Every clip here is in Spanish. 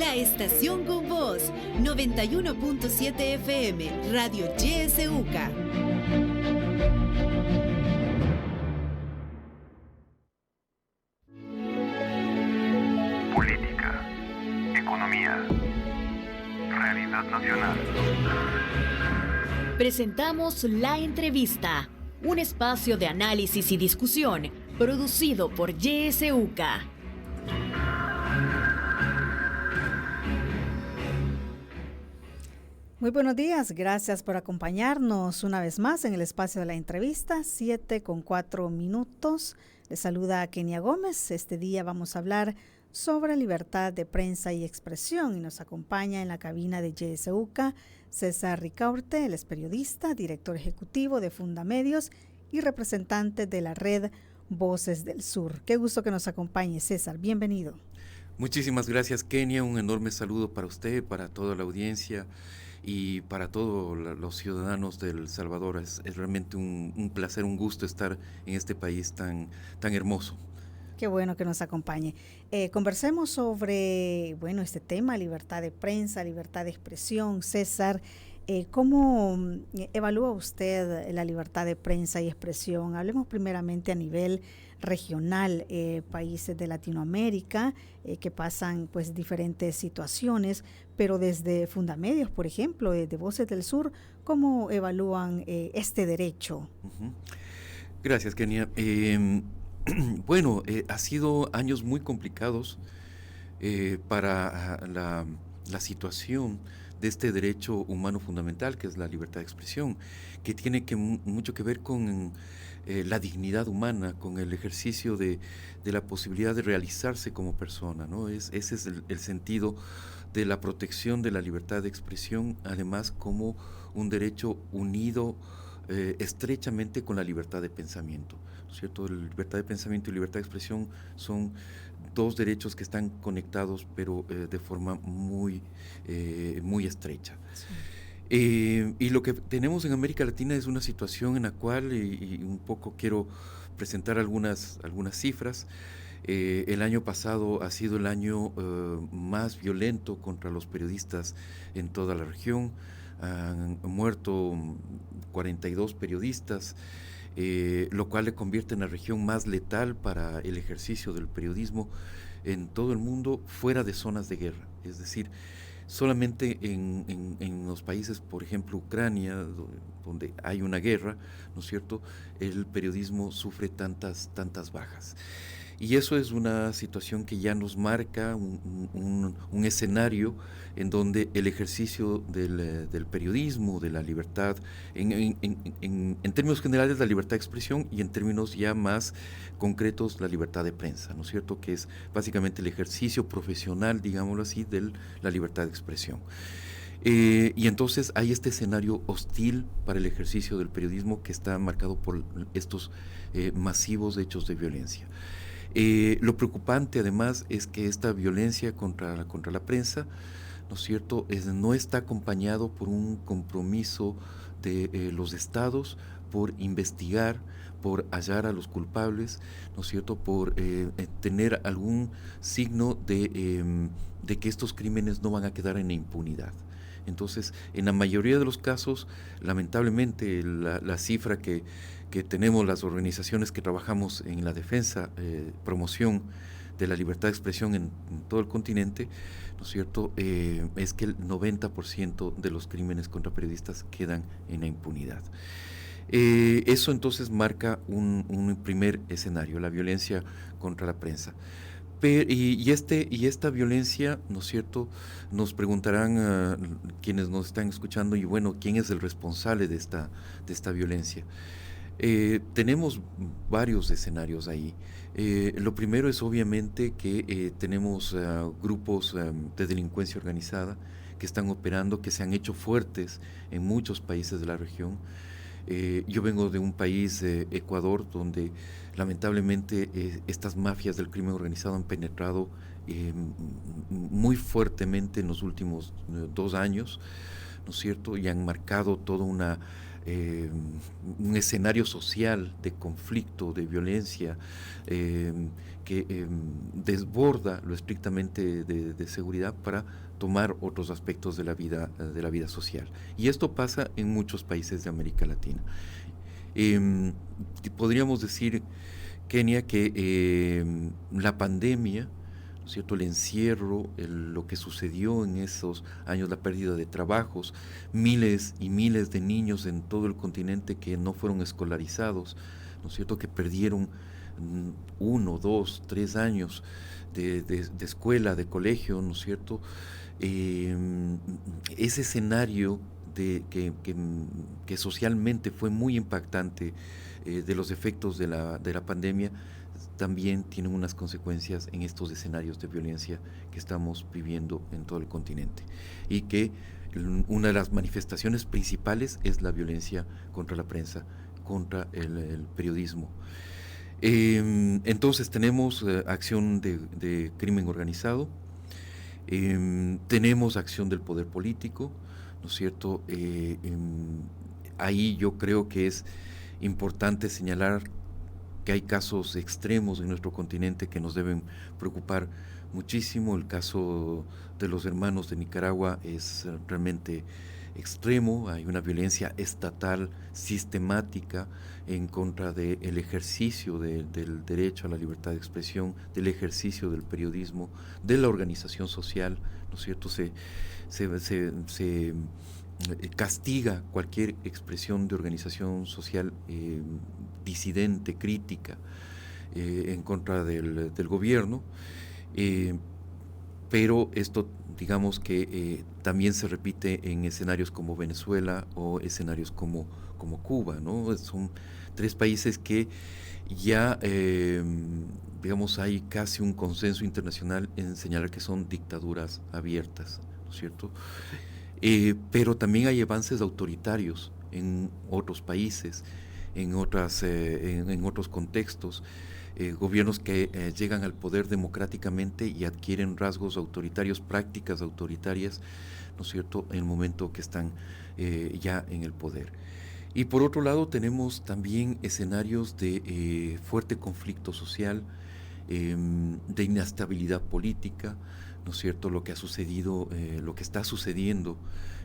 La estación con voz, 91.7 FM, Radio YSUCA. Política, economía, realidad nacional. Presentamos La Entrevista, un espacio de análisis y discusión producido por YSUCA. Muy buenos días, gracias por acompañarnos una vez más en el espacio de La Entrevista, 7:04. Les saluda Kenia Gómez. Este día vamos a hablar sobre libertad de prensa y expresión y nos acompaña en la cabina de YSUCA César Ricaurte. Él es periodista, director ejecutivo de Fundamedios y representante de la red Voces del Sur. Qué gusto que nos acompañe, César. Bienvenido. Muchísimas gracias, Kenia. Un enorme saludo para usted, para toda la audiencia y para todos los ciudadanos de El Salvador. Es realmente un placer, un gusto estar en este país tan hermoso. Qué bueno que nos acompañe. Conversemos sobre, este tema, libertad de prensa, libertad de expresión. César, ¿cómo evalúa usted la libertad de prensa y expresión? Hablemos primeramente a nivel regional, países de Latinoamérica que pasan pues diferentes situaciones, pero desde Fundamedios, por ejemplo, de Voces del Sur, ¿cómo evalúan este derecho? Uh-huh. Gracias, Kenia. Ha sido años muy complicados para la situación de este derecho humano fundamental, que es la libertad de expresión, que tiene mucho que ver con la dignidad humana, con el ejercicio de la posibilidad de realizarse como persona, ¿no? Ese es el sentido de la protección de la libertad de expresión, además como un derecho unido estrechamente con la libertad de pensamiento, ¿no es cierto? La libertad de pensamiento y libertad de expresión son dos derechos que están conectados, pero de forma muy estrecha. Sí. Y lo que tenemos en América Latina es una situación en la cual, y un poco quiero presentar algunas cifras. El año pasado ha sido el año más violento contra los periodistas en toda la región. Han muerto 42 periodistas, lo cual le convierte en la región más letal para el ejercicio del periodismo en todo el mundo, fuera de zonas de guerra. Es decir, solamente en los países, por ejemplo, Ucrania, donde hay una guerra, ¿no es cierto?, el periodismo sufre tantas bajas. Y eso es una situación que ya nos marca un escenario en donde el ejercicio del periodismo, de la libertad, en términos generales la libertad de expresión y en términos ya más concretos la libertad de prensa, ¿no es cierto?, que es básicamente el ejercicio profesional, digámoslo así, de la libertad de expresión. Y entonces hay este escenario hostil para el ejercicio del periodismo que está marcado por estos masivos hechos de violencia. Lo preocupante además es que esta violencia contra la prensa, ¿no es cierto?, no está acompañado por un compromiso de los estados por investigar, por hallar a los culpables, ¿no es cierto?, por tener algún signo de que estos crímenes no van a quedar en la impunidad. Entonces, en la mayoría de los casos, lamentablemente, la cifra que tenemos las organizaciones que trabajamos en la defensa, promoción de la libertad de expresión en todo el continente, ¿no es cierto?, es que el 90% de los crímenes contra periodistas quedan en la impunidad. Eso entonces marca un primer escenario, la violencia contra la prensa. Y esta violencia, ¿no es cierto?, nos preguntarán quienes nos están escuchando, y bueno, ¿quién es el responsable de esta violencia? Tenemos varios escenarios ahí. Lo primero es obviamente que tenemos grupos de delincuencia organizada que están operando, que se han hecho fuertes en muchos países de la región. Yo vengo de un país, Ecuador, donde lamentablemente estas mafias del crimen organizado han penetrado muy fuertemente en los últimos 2 años, ¿no es cierto?, y han marcado todo un escenario social de conflicto, de violencia, que desborda lo estrictamente de seguridad para tomar otros aspectos de la vida social. Y esto pasa en muchos países de América Latina. Podríamos decir, Kenia, que la pandemia, ¿no es cierto?, el encierro, lo que sucedió en esos años, la pérdida de trabajos, miles y miles de niños en todo el continente que no fueron escolarizados, ¿no es cierto?, que perdieron 1, 2, 3 años de escuela, de colegio, ¿no es cierto? Ese escenario que socialmente fue muy impactante, de los efectos de la pandemia, también tienen unas consecuencias en estos escenarios de violencia que estamos viviendo en todo el continente, y que una de las manifestaciones principales es la violencia contra la prensa, contra el periodismo. Entonces tenemos acción de crimen organizado, tenemos acción del poder político, ¿no es cierto? Ahí yo creo que es importante señalar que hay casos extremos en nuestro continente que nos deben preocupar muchísimo. El caso de los hermanos de Nicaragua es realmente extremo. Hay una violencia estatal sistemática en contra del ejercicio del derecho a la libertad de expresión, del ejercicio del periodismo, de la organización social, ¿no es cierto? Se castiga cualquier expresión de organización social disidente, crítica, en contra del gobierno, pero esto, digamos que también se repite en escenarios como Venezuela o escenarios como Cuba, ¿no? Son 3 países que ya, digamos, hay casi un consenso internacional en señalar que son dictaduras abiertas, ¿no es cierto? Pero también hay avances autoritarios en otros países, en otros contextos, gobiernos que llegan al poder democráticamente y adquieren rasgos autoritarios, prácticas autoritarias, ¿no es cierto?, en el momento que están ya en el poder. Y por otro lado tenemos también escenarios de fuerte conflicto social, de inestabilidad política, ¿no es cierto? Lo que ha sucedido, lo que está sucediendo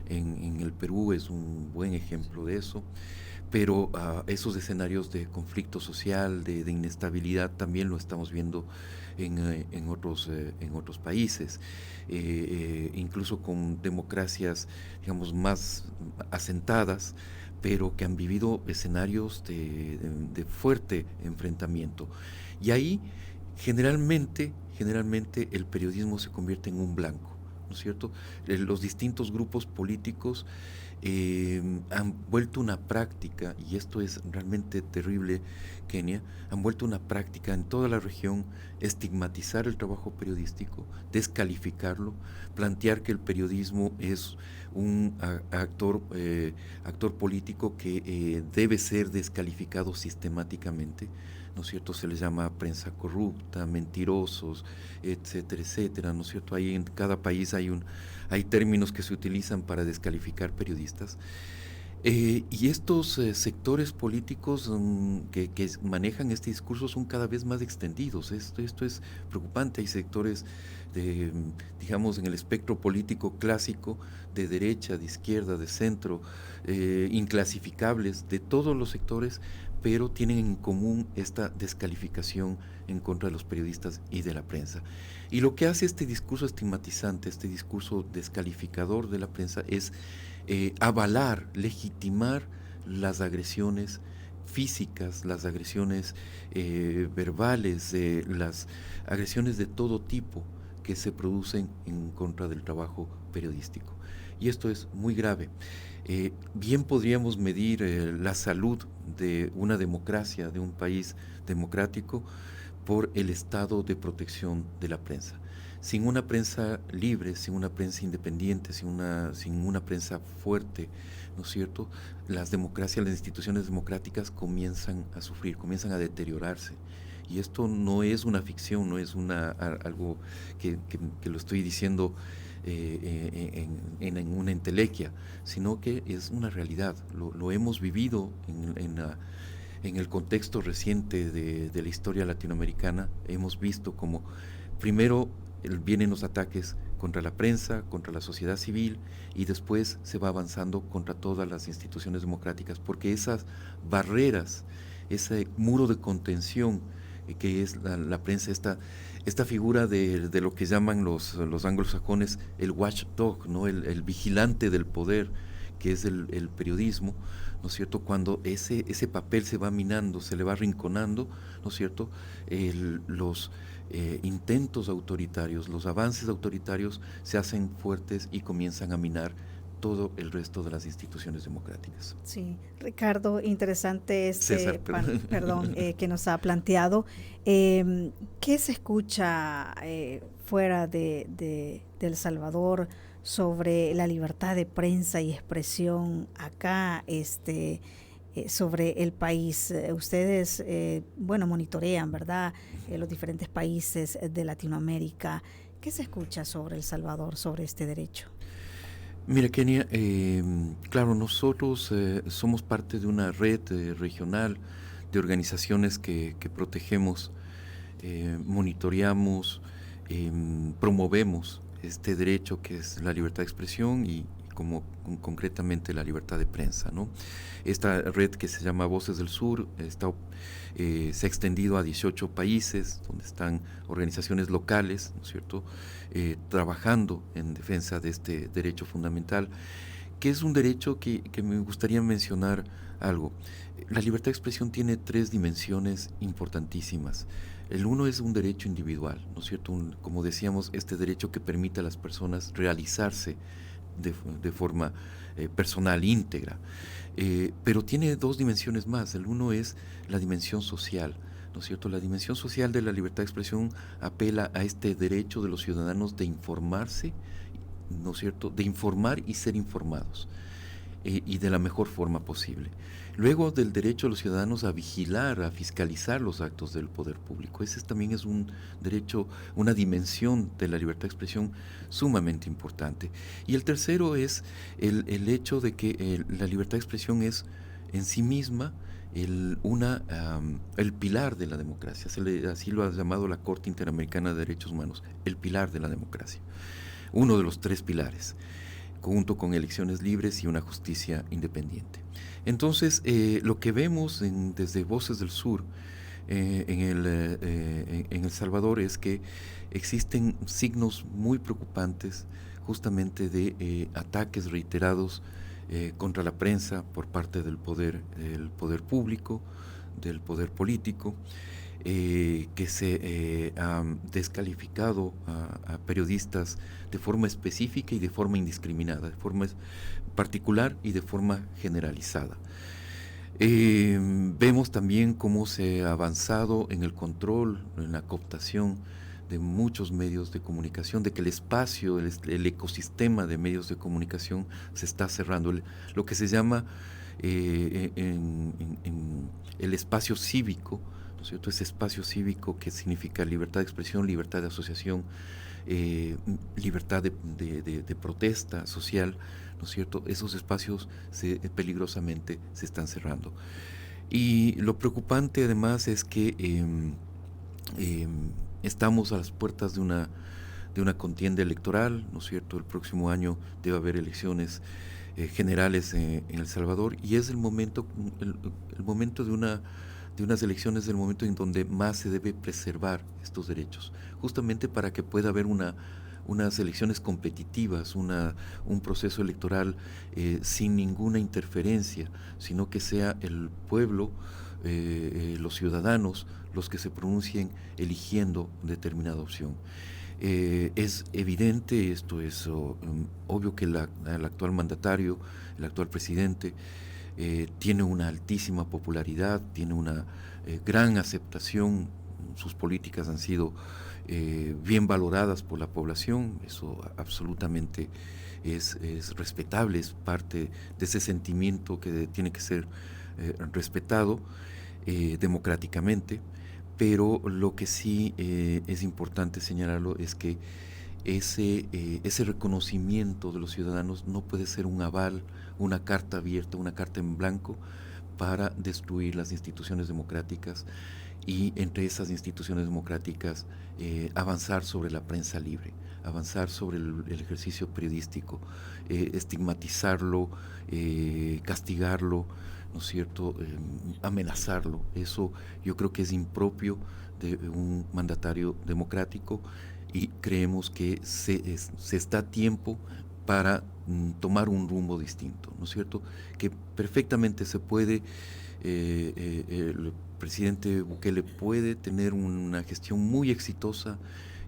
en el Perú es un buen ejemplo de eso, pero esos escenarios de conflicto social, de inestabilidad, también lo estamos viendo en otros países, incluso con democracias, digamos, más asentadas, pero que han vivido escenarios de fuerte enfrentamiento. Y ahí generalmente el periodismo se convierte en un blanco, ¿no es cierto? Los distintos grupos políticos han vuelto una práctica, y esto es realmente terrible, Kenia, han vuelto una práctica en toda la región estigmatizar el trabajo periodístico, descalificarlo, plantear que el periodismo es un actor político que debe ser descalificado sistemáticamente, ¿no es cierto? Se les llama prensa corrupta, mentirosos, etcétera, etcétera, ¿no es cierto? Ahí en cada país hay términos que se utilizan para descalificar periodistas. Y estos sectores políticos que manejan este discurso son cada vez más extendidos. Esto es preocupante. Hay sectores, digamos, en el espectro político clásico, de derecha, de izquierda, de centro, inclasificables, de todos los sectores, pero tienen en común esta descalificación en contra de los periodistas y de la prensa. Y lo que hace este discurso estigmatizante, este discurso descalificador de la prensa, es avalar, legitimar las agresiones físicas, las agresiones verbales, las agresiones de todo tipo que se producen en contra del trabajo periodístico. Y esto es muy grave. Bien podríamos medir la salud de una democracia, de un país democrático, por el estado de protección de la prensa. Sin una prensa libre, sin una prensa independiente, sin una prensa fuerte, ¿no es cierto?, las democracias, las instituciones democráticas comienzan a sufrir, comienzan a deteriorarse. Y esto no es una ficción, no es algo que lo estoy diciendo en una entelequia, sino que es una realidad. Lo hemos vivido en el contexto reciente de la historia latinoamericana, hemos visto como primero vienen los ataques contra la prensa, contra la sociedad civil, y después se va avanzando contra todas las instituciones democráticas, porque esas barreras, ese muro de contención que es la prensa, esta figura de lo que llaman los anglosajones el watchdog, ¿no? El vigilante del poder, que es el periodismo, ¿no es cierto? Cuando ese papel se va minando, se le va arrinconando, ¿no es cierto? Los intentos autoritarios, los avances autoritarios se hacen fuertes y comienzan a minar todo el resto de las instituciones democráticas. Sí, Ricardo, interesante César, que nos ha planteado. ¿Qué se escucha fuera de El Salvador sobre la libertad de prensa y expresión acá, sobre el país? Ustedes, monitorean, ¿verdad?, los diferentes países de Latinoamérica. ¿Qué se escucha sobre El Salvador, sobre este derecho? Mira, Kenia, claro, nosotros somos parte de una red regional de organizaciones que protegemos, monitoreamos, promovemos este derecho que es la libertad de expresión y como concretamente la libertad de prensa, ¿no? Esta red que se llama Voces del Sur se ha extendido a 18 países, donde están organizaciones locales, ¿no es cierto?, trabajando en defensa de este derecho fundamental, que es un derecho que me gustaría mencionar algo. La libertad de expresión tiene 3 dimensiones importantísimas. El uno es un derecho individual, ¿no es cierto?, como decíamos, este derecho que permite a las personas realizarse de forma personal, íntegra. Pero tiene 2 dimensiones más. El uno es la dimensión social, ¿no es cierto? La dimensión social de la libertad de expresión apela a este derecho de los ciudadanos de informarse, ¿no es cierto?, de informar y ser informados, y de la mejor forma posible. Luego, del derecho de los ciudadanos a vigilar, a fiscalizar los actos del poder público. Ese también es un derecho, una dimensión de la libertad de expresión sumamente importante. Y el tercero es el hecho de que la libertad de expresión es en sí misma el pilar de la democracia. Así lo ha llamado la Corte Interamericana de Derechos Humanos, el pilar de la democracia. Uno de los 3 pilares, junto con elecciones libres y una justicia independiente. Entonces, lo que vemos desde Voces del Sur en El Salvador es que existen signos muy preocupantes justamente de ataques reiterados contra la prensa por parte del poder público, del poder político, que se ha descalificado a periodistas de forma específica y de forma indiscriminada, de forma particular y de forma generalizada. Vemos también cómo se ha avanzado en el control, en la cooptación de muchos medios de comunicación, de que el espacio, el ecosistema de medios de comunicación se está cerrando, lo que se llama en el espacio cívico, ¿no es cierto? Ese espacio cívico que significa libertad de expresión, libertad de asociación, libertad de protesta social, ¿no es cierto? Esos espacios peligrosamente se están cerrando. Y lo preocupante además es que estamos a las puertas de una contienda electoral, ¿no es cierto? El próximo año debe haber elecciones generales en El Salvador, y es el momento de unas elecciones, el momento en donde más se debe preservar estos derechos, justamente para que pueda haber unas elecciones competitivas, un proceso electoral sin ninguna interferencia, sino que sea el pueblo, los ciudadanos, los que se pronuncien eligiendo determinada opción. Es evidente, esto es obvio, que el actual mandatario, el actual presidente, tiene una altísima popularidad, tiene una gran aceptación, sus políticas han sido bien valoradas por la población, eso absolutamente es respetable, es parte de ese sentimiento que tiene que ser respetado democráticamente, pero lo que sí es importante señalarlo es que ese reconocimiento de los ciudadanos no puede ser un aval, una carta abierta, una carta en blanco para destruir las instituciones democráticas y entre esas instituciones democráticas avanzar sobre la prensa libre, avanzar sobre el ejercicio periodístico, estigmatizarlo, castigarlo, ¿no es cierto?, amenazarlo. Eso yo creo que es impropio de un mandatario democrático y creemos que se está a tiempo para tomar un rumbo distinto, ¿no es cierto?, que perfectamente se puede, el presidente Bukele puede tener una gestión muy exitosa,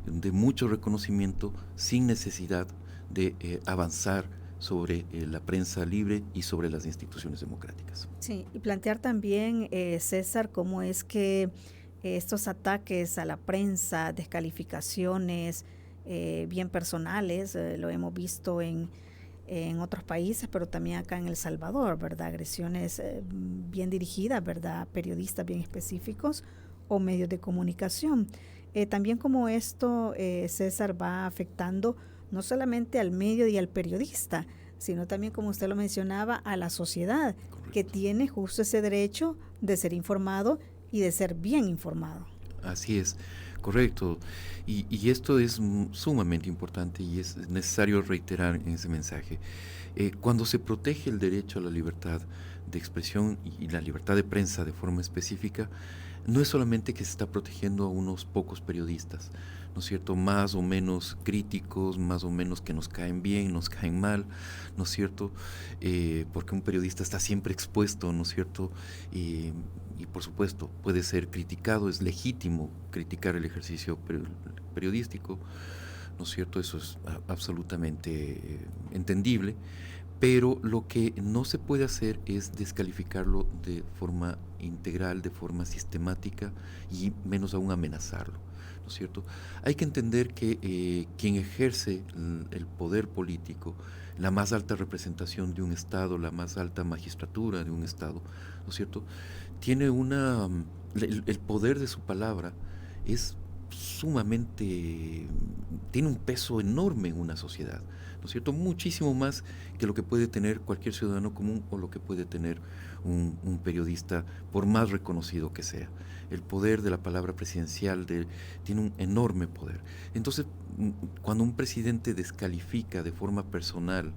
de mucho reconocimiento, sin necesidad de avanzar sobre la prensa libre y sobre las instituciones democráticas. Sí, y plantear también, César, cómo es que estos ataques a la prensa, descalificaciones bien personales, lo hemos visto en otros países, pero también acá en El Salvador, ¿verdad? Agresiones bien dirigidas, ¿verdad? Periodistas bien específicos o medios de comunicación. También como esto, César, va afectando no solamente al medio y al periodista, sino también, como usted lo mencionaba, a la sociedad, correcto, que tiene justo ese derecho de ser informado y de ser bien informado. Así es, correcto. Y esto es sumamente importante y es necesario reiterar en ese mensaje. Cuando se protege el derecho a la libertad de expresión y la libertad de prensa de forma específica, no es solamente que se está protegiendo a unos pocos periodistas, ¿no es cierto?, más o menos críticos, más o menos que nos caen bien, nos caen mal, ¿no es cierto?, porque un periodista está siempre expuesto, ¿no es cierto?, y por supuesto puede ser criticado, es legítimo criticar el ejercicio periodístico, ¿no es cierto?, eso es absolutamente entendible, pero lo que no se puede hacer es descalificarlo de forma integral, de forma sistemática y menos aún amenazarlo, ¿no es cierto? Hay que entender que quien ejerce el poder político, la más alta representación de un Estado, la más alta magistratura de un Estado, ¿no es cierto?, tiene el poder de su palabra es sumamente, tiene un peso enorme en una sociedad, ¿no es cierto?, muchísimo más que lo que puede tener cualquier ciudadano común o lo que puede tener un periodista, por más reconocido que sea. El poder de la palabra presidencial tiene un enorme poder. Entonces, cuando un presidente descalifica de forma personal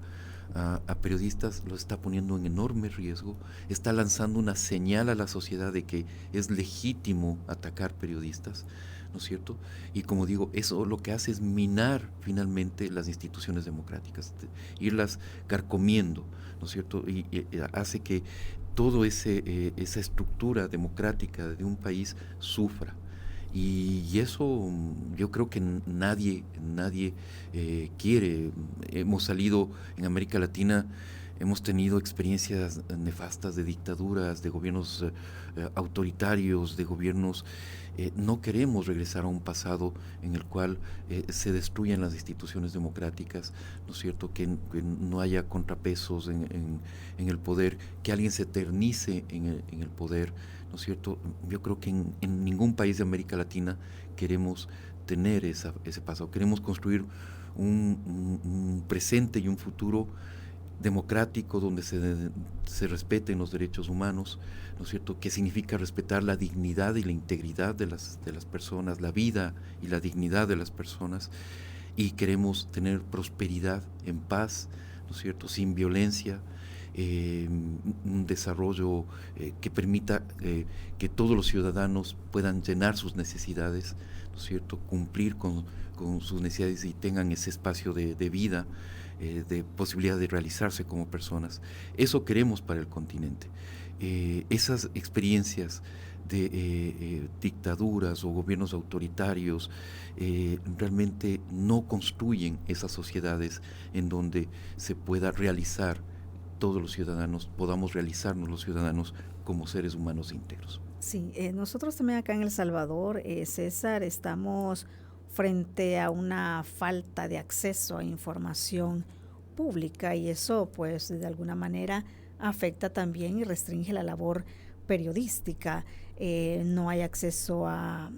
a periodistas, lo está poniendo en enorme riesgo, está lanzando una señal a la sociedad de que es legítimo atacar periodistas, ¿no es cierto? Y como digo, eso lo que hace es minar finalmente las instituciones democráticas, irlas carcomiendo, ¿no es cierto? Y hace que toda esa estructura democrática de un país sufra. Y eso yo creo que nadie quiere. Hemos salido en América Latina, hemos tenido experiencias nefastas de dictaduras, de gobiernos autoritarios, de gobiernos. No queremos regresar a un pasado en el cual se destruyan las instituciones democráticas, ¿no es cierto?, que no haya contrapesos en el poder, que alguien se eternice en el poder, ¿no es cierto? Yo creo que en ningún país de América Latina queremos tener ese pasado. Queremos construir un presente y un futuro democrático donde se respeten los derechos humanos, ¿no es cierto?, que significa respetar la dignidad y la integridad de las personas, la vida y la dignidad de las personas, y queremos tener prosperidad en paz, ¿no es cierto?, sin violencia, un desarrollo que permita que todos los ciudadanos puedan llenar sus necesidades, ¿no es cierto?, cumplir con sus necesidades y tengan ese espacio de vida, de posibilidad de realizarse como personas. Eso queremos para el continente. Esas experiencias de dictaduras o gobiernos autoritarios realmente no construyen esas sociedades en donde se pueda realizar todos los ciudadanos, podamos realizarnos los ciudadanos como seres humanos íntegros. Sí, nosotros también acá en El Salvador, César, estamos frente a una falta de acceso a información pública, y eso pues de alguna manera afecta también y restringe la labor periodística. No hay acceso a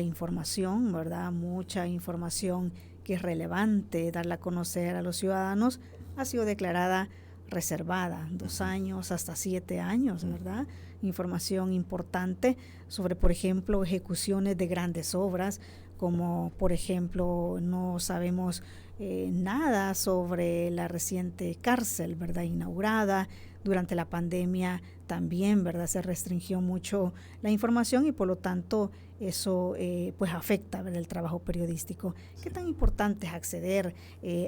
información, ¿verdad? Mucha información que es relevante darla a conocer a los ciudadanos ha sido declarada reservada, 2 años hasta 7 años, ¿verdad? Información importante sobre, por ejemplo, ejecuciones de grandes obras, como por ejemplo no sabemos nada sobre la reciente cárcel, ¿verdad? Inaugurada durante la pandemia también, ¿verdad? Se restringió mucho la información y por lo tanto eso pues afecta, ¿verdad?, el trabajo periodístico. ¿Qué tan importante es acceder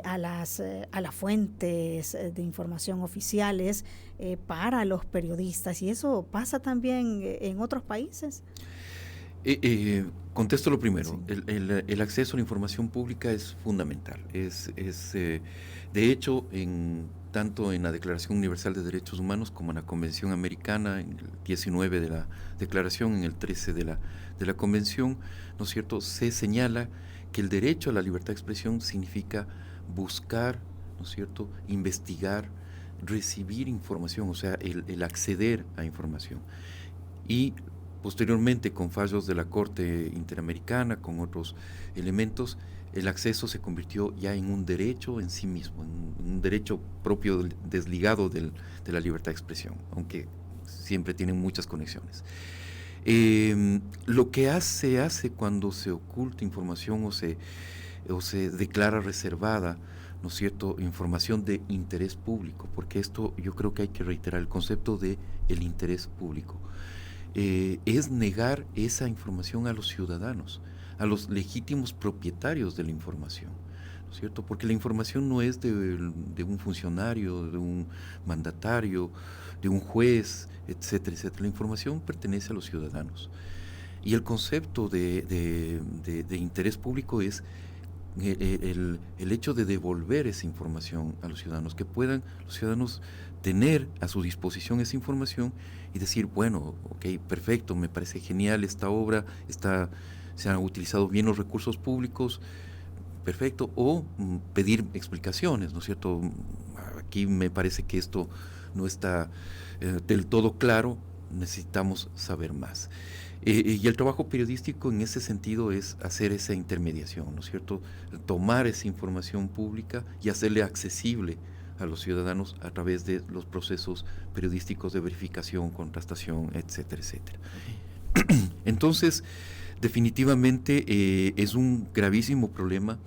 a las fuentes de información oficiales para los periodistas? ¿Y eso pasa también en otros países? Contesto lo primero. Sí. El acceso a la información pública es fundamental. De hecho, tanto en la Declaración Universal de Derechos Humanos como en la Convención Americana, en el 19 de la Declaración, en el 13 de la Convención, ¿no es cierto?, se señala que el derecho a la libertad de expresión significa buscar, ¿no es cierto?, investigar, recibir información, o sea, el acceder a información. Y posteriormente, con fallos de la Corte Interamericana, con otros elementos, el acceso se convirtió ya en un derecho en sí mismo, en un derecho propio desligado de la libertad de expresión, aunque siempre tienen muchas conexiones. Lo que se hace cuando se oculta información o se declara reservada, ¿no es cierto?, información de interés público, porque esto yo creo que hay que reiterar el concepto de el interés público. Es negar esa información a los ciudadanos, a los legítimos propietarios de la información, ¿no es cierto? Porque la información no es de un funcionario, de un mandatario, de un juez, etcétera, etcétera. La información pertenece a los ciudadanos. Y el concepto de interés público es el hecho de devolver esa información a los ciudadanos, que puedan los ciudadanos tener a su disposición esa información y decir, bueno, ok, perfecto, me parece genial esta obra, se han utilizado bien los recursos públicos, perfecto, o pedir explicaciones, ¿no es cierto? Aquí me parece que esto no está del todo claro, necesitamos saber más. Y el trabajo periodístico en ese sentido es hacer esa intermediación, ¿no es cierto? Tomar esa información pública y hacerle accesible a los ciudadanos a través de los procesos periodísticos de verificación, contrastación, etcétera, etcétera. Entonces, definitivamente es un gravísimo problema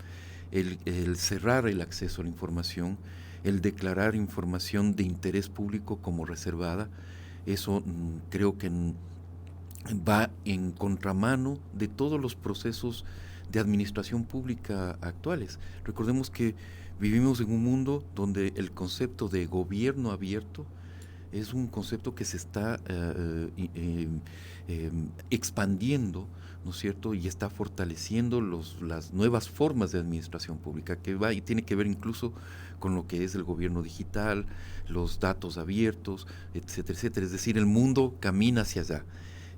el cerrar el acceso a la información, el declarar información de interés público como reservada. Eso creo que va en contramano de todos los procesos de administración pública actuales. Recordemos que vivimos en un mundo donde el concepto de gobierno abierto es un concepto que se está expandiendo, ¿no es cierto?, y está fortaleciendo las nuevas formas de administración pública, que va y tiene que ver incluso con lo que es el gobierno digital, los datos abiertos, etcétera, etcétera. Es decir, el mundo camina hacia allá.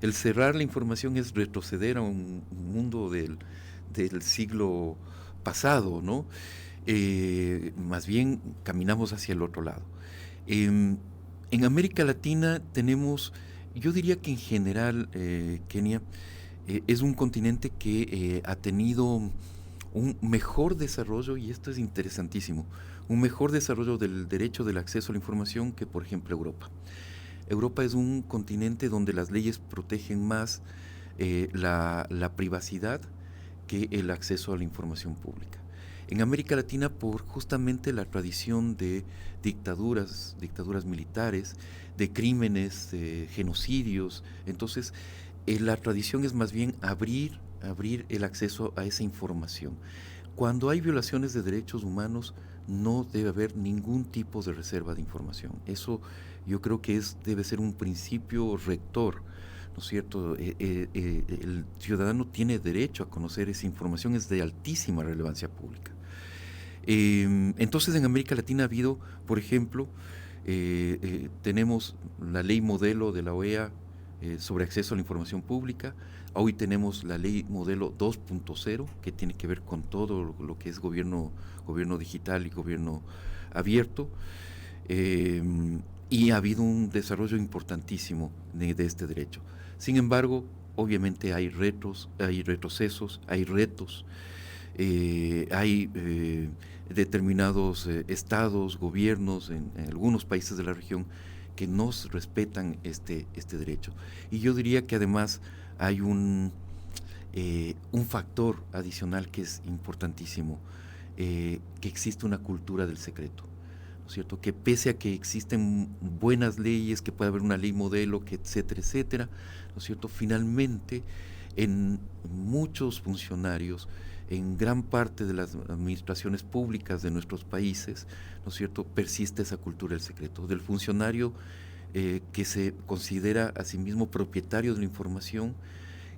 El cerrar la información es retroceder a un mundo del siglo pasado, ¿no? Más bien caminamos hacia el otro lado. En América Latina tenemos, yo diría que en general, Kenia es un continente que ha tenido un mejor desarrollo, y esto es interesantísimo, un mejor desarrollo del derecho del acceso a la información que, por ejemplo, Europa. Europa es un continente donde las leyes protegen más la privacidad que el acceso a la información pública. En América Latina, por justamente la tradición de dictaduras militares, de crímenes, de genocidios, entonces la tradición es más bien abrir el acceso a esa información. Cuando hay violaciones de derechos humanos, no debe haber ningún tipo de reserva de información. Eso yo creo que debe ser un principio rector, ¿no es cierto? El ciudadano tiene derecho a conocer esa información, es de altísima relevancia pública. Entonces, en América Latina ha habido, por ejemplo, tenemos la ley modelo de la OEA sobre acceso a la información pública. Hoy tenemos la ley modelo 2.0, que tiene que ver con todo lo que es gobierno digital y gobierno abierto. Y ha habido un desarrollo importantísimo de este derecho. Sin embargo, obviamente hay retrocesos, hay retos. Hay determinados estados, gobiernos en algunos países de la región que no respetan este derecho. Y yo diría que además hay un factor adicional que es importantísimo, que existe una cultura del secreto, ¿no es cierto? Que pese a que existen buenas leyes, que puede haber una ley modelo, que etcétera, ¿no es cierto? Finalmente, en muchos funcionarios, en gran parte de las administraciones públicas de nuestros países, ¿no es cierto?, persiste esa cultura del secreto, del funcionario que se considera a sí mismo propietario de la información,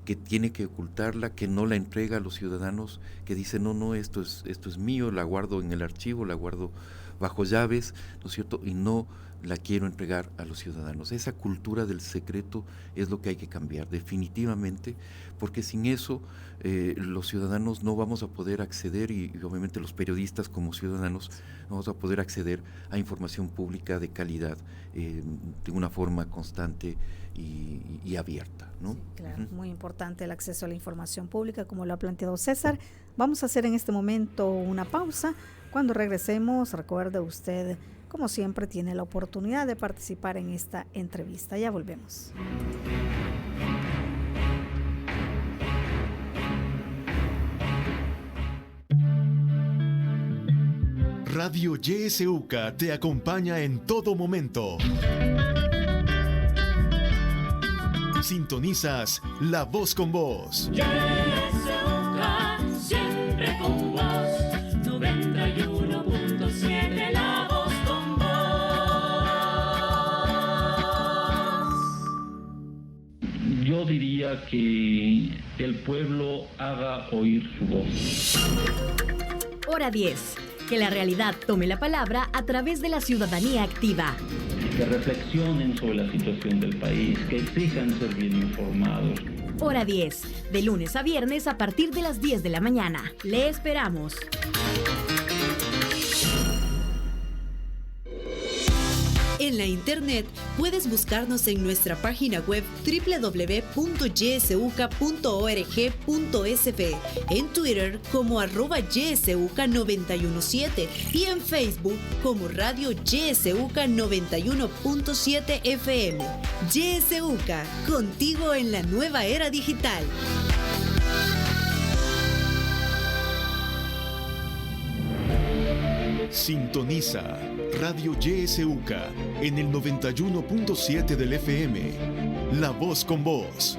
que tiene que ocultarla, que no la entrega a los ciudadanos, que dice, no, esto es mío, la guardo en el archivo, la guardo bajo llaves, ¿no es cierto?, y no la quiero entregar a los ciudadanos. Esa cultura del secreto es lo que hay que cambiar, definitivamente, porque sin eso los ciudadanos no vamos a poder acceder, y obviamente los periodistas como ciudadanos no vamos a poder acceder a información pública de calidad de una forma constante y abierta, ¿no? Sí, claro, muy importante el acceso a la información pública, como lo ha planteado César. Vamos a hacer en este momento una pausa. Cuando regresemos, recuerde usted, como siempre, tiene la oportunidad de participar en esta entrevista. Ya volvemos. Radio YSUCA te acompaña en todo momento. Sintonizas La Voz con Vos. YSUCA, siempre con vos. 91.7, La Voz con vos. Yo diría que el pueblo haga oír su voz. Hora 10. Que la realidad tome la palabra a través de la ciudadanía activa. Que reflexionen sobre la situación del país, que exijan ser bien informados. Hora 10. De lunes a viernes a partir de las 10 de la mañana. Le esperamos. En la internet puedes buscarnos en nuestra página web www.ysuca.org.sb, en Twitter como @ysuca917 y en Facebook como Radio YSUCA 91.7 FM. YSUCA, contigo en la nueva era digital. Sintoniza Radio YSUCA en el 91.7 del FM. La Voz con Vos.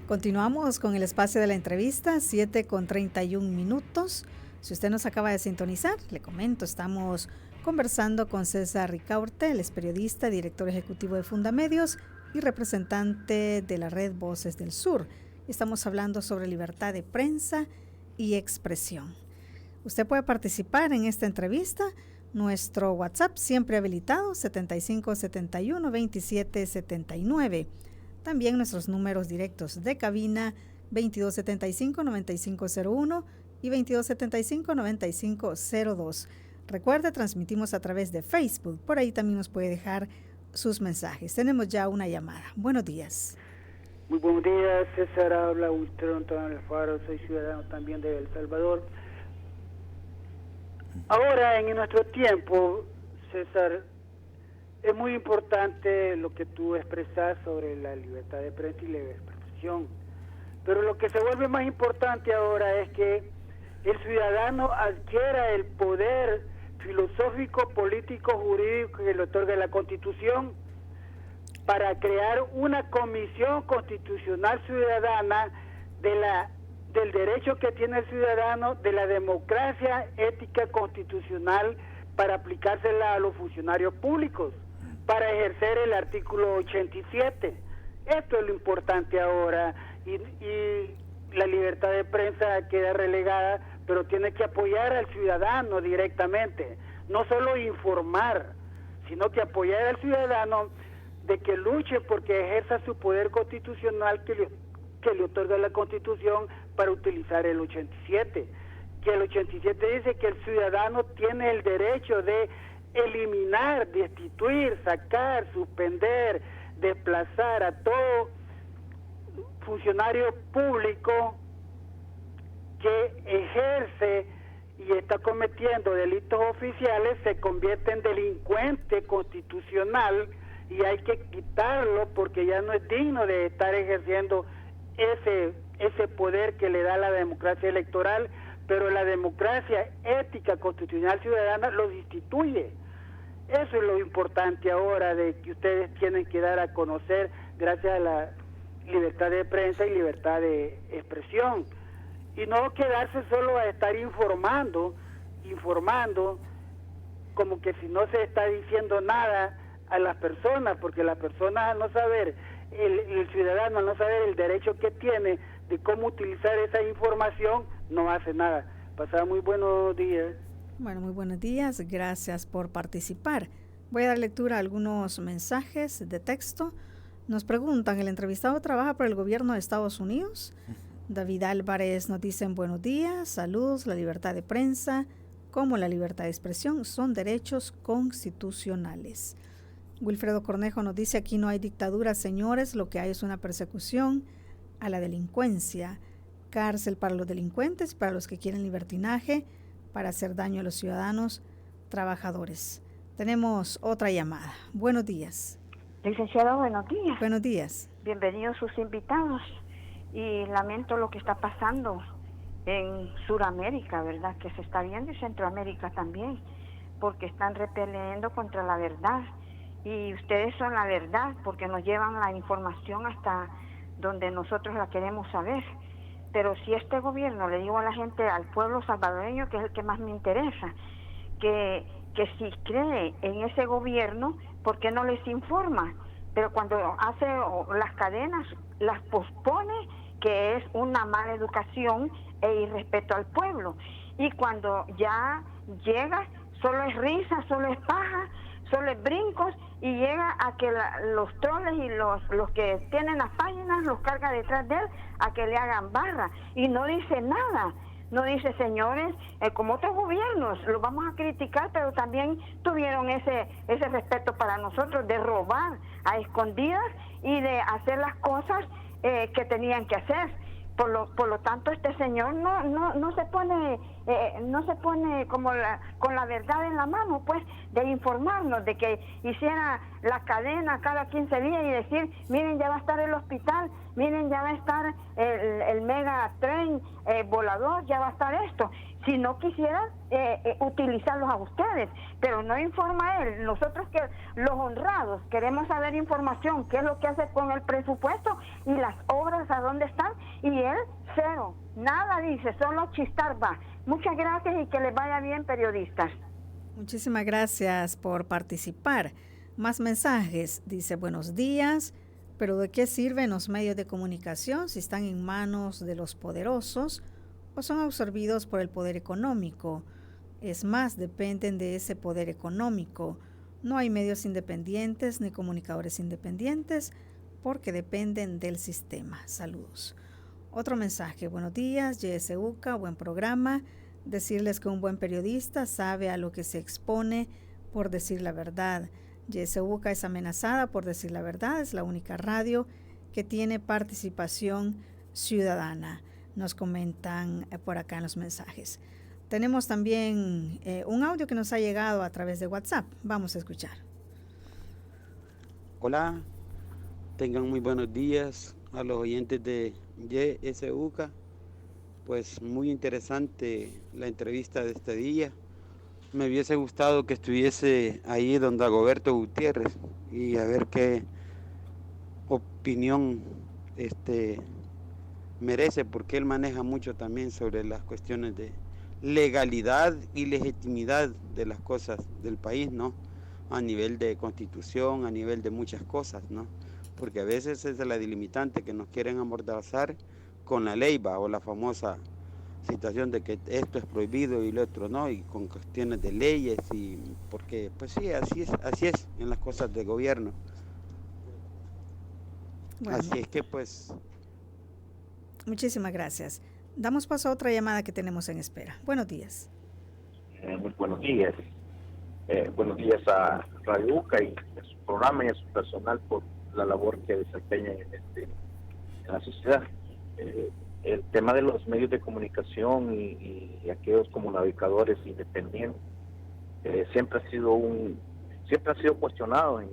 Continuamos con el espacio de la entrevista, 7:31. Si usted nos acaba de sintonizar, le comento, estamos conversando con César Ricaurte, él es periodista, director ejecutivo de Fundamedios y representante de la red Voces del Sur. Estamos hablando sobre libertad de prensa y expresión. Usted puede participar en esta entrevista. Nuestro WhatsApp siempre habilitado, 7571-2779. También nuestros números directos de cabina, 2275-9501 y 2275-9502. Recuerde, transmitimos a través de Facebook. Por ahí también nos puede dejar sus mensajes. Tenemos ya una llamada. Buenos días. Muy buenos días, César. Habla Ultron Antonio Alfaro. Soy ciudadano también de El Salvador. Ahora, en nuestro tiempo, César, es muy importante lo que tú expresas sobre la libertad de prensa y la expresión. Pero lo que se vuelve más importante ahora es que el ciudadano adquiera el poder filosófico, político, jurídico que le otorga la Constitución para crear una comisión constitucional ciudadana del derecho que tiene el ciudadano, de la democracia ética constitucional para aplicársela a los funcionarios públicos, para ejercer el artículo 87. Esto es lo importante ahora, y la libertad de prensa queda relegada, pero tiene que apoyar al ciudadano directamente, no solo informar, sino que apoyar al ciudadano de que luche porque ejerza su poder constitucional que le otorga la Constitución para utilizar el 87. que el 87 dice que el ciudadano tiene el derecho de eliminar, destituir, sacar, suspender, desplazar a todo funcionario público que ejerce y está cometiendo delitos oficiales, se convierte en delincuente constitucional y hay que quitarlo porque ya no es digno de estar ejerciendo ese poder que le da la democracia electoral, pero la democracia ética constitucional ciudadana los instituye. Eso es lo importante ahora de que ustedes tienen que dar a conocer gracias a la libertad de prensa y libertad de expresión. Y no quedarse solo a estar informando, como que si no se está diciendo nada a las personas, porque las personas al no saber, el ciudadano al no saber el derecho que tiene de cómo utilizar esa información, no hace nada. Pasad muy buenos días. Bueno, muy buenos días, gracias por participar. Voy a dar lectura a algunos mensajes de texto. Nos preguntan, ¿el entrevistado trabaja por el gobierno de Estados Unidos? David Álvarez nos dice, buenos días, saludos, la libertad de prensa como la libertad de expresión son derechos constitucionales. Wilfredo Cornejo nos dice, aquí no hay dictadura, señores, lo que hay es una persecución a la delincuencia, cárcel para los delincuentes, para los que quieren libertinaje, para hacer daño a los ciudadanos trabajadores. Tenemos otra llamada. Buenos días. Licenciado, buenos días. Buenos días. Bienvenidos sus invitados. Y lamento lo que está pasando en Sudamérica, ¿verdad? Que se está viendo en Centroamérica también, porque están repeliendo contra la verdad. Y ustedes son la verdad, porque nos llevan la información hasta donde nosotros la queremos saber. Pero si este gobierno, le digo a la gente, al pueblo salvadoreño, que es el que más me interesa, que si cree en ese gobierno, ¿por qué no les informa? Pero cuando hace las cadenas, las pospone, que es una mala educación e irrespeto al pueblo. Y cuando ya llega, solo es risa, solo es paja, solo es brincos, y llega a que los troles y los que tienen las páginas los carga detrás de él a que le hagan barra. Y no dice nada. No dice, señores, como otros gobiernos, los vamos a criticar, pero también tuvieron ese respeto para nosotros de robar a escondidas y de hacer las cosas que tenían que hacer. Por lo tanto, este señor no se pone como con la verdad en la mano, pues, de informarnos, de que hiciera la cadena cada 15 días y decir, miren, ya va a estar el hospital, miren, ya va a estar el mega tren volador, ya va a estar esto. Si no quisiera utilizarlos a ustedes, pero no informa él. Nosotros, que los honrados queremos saber información, qué es lo que hace con el presupuesto y las obras, a dónde están, y él cero, nada dice, solo chistar va. Muchas gracias y que les vaya bien, periodistas. Muchísimas gracias por participar. Más mensajes. Dice, buenos días, pero ¿de qué sirven los medios de comunicación si están en manos de los poderosos o son absorbidos por el poder económico? Es más, dependen de ese poder económico. No hay medios independientes ni comunicadores independientes porque dependen del sistema. Saludos. Otro mensaje. Buenos días, YSUCA, buen programa. Decirles que un buen periodista sabe a lo que se expone por decir la verdad. YSUCA es amenazada por decir la verdad. Es la única radio que tiene participación ciudadana. Nos comentan por acá en los mensajes. Tenemos también un audio que nos ha llegado a través de WhatsApp. Vamos a escuchar. Hola, tengan muy buenos días a los oyentes de YSUCA. Pues muy interesante la entrevista de este día. Me hubiese gustado que estuviese ahí don Dagoberto Gutiérrez y a ver qué opinión merece, porque él maneja mucho también sobre las cuestiones de legalidad y legitimidad de las cosas del país, ¿no? A nivel de constitución, a nivel de muchas cosas, ¿no? Porque a veces es la delimitante que nos quieren amordazar con la ley, o la famosa situación de que esto es prohibido y lo otro no, y con cuestiones de leyes, y porque pues sí, así es en las cosas de gobierno. Bueno. Así es que pues... Muchísimas gracias. Damos paso a otra llamada que tenemos en espera. Buenos días. Muy buenos días. Buenos días a Radio UCA y a su programa y a su personal por la labor que desempeñan en la sociedad. El tema de los medios de comunicación y aquellos comunicadores independientes siempre ha sido cuestionado en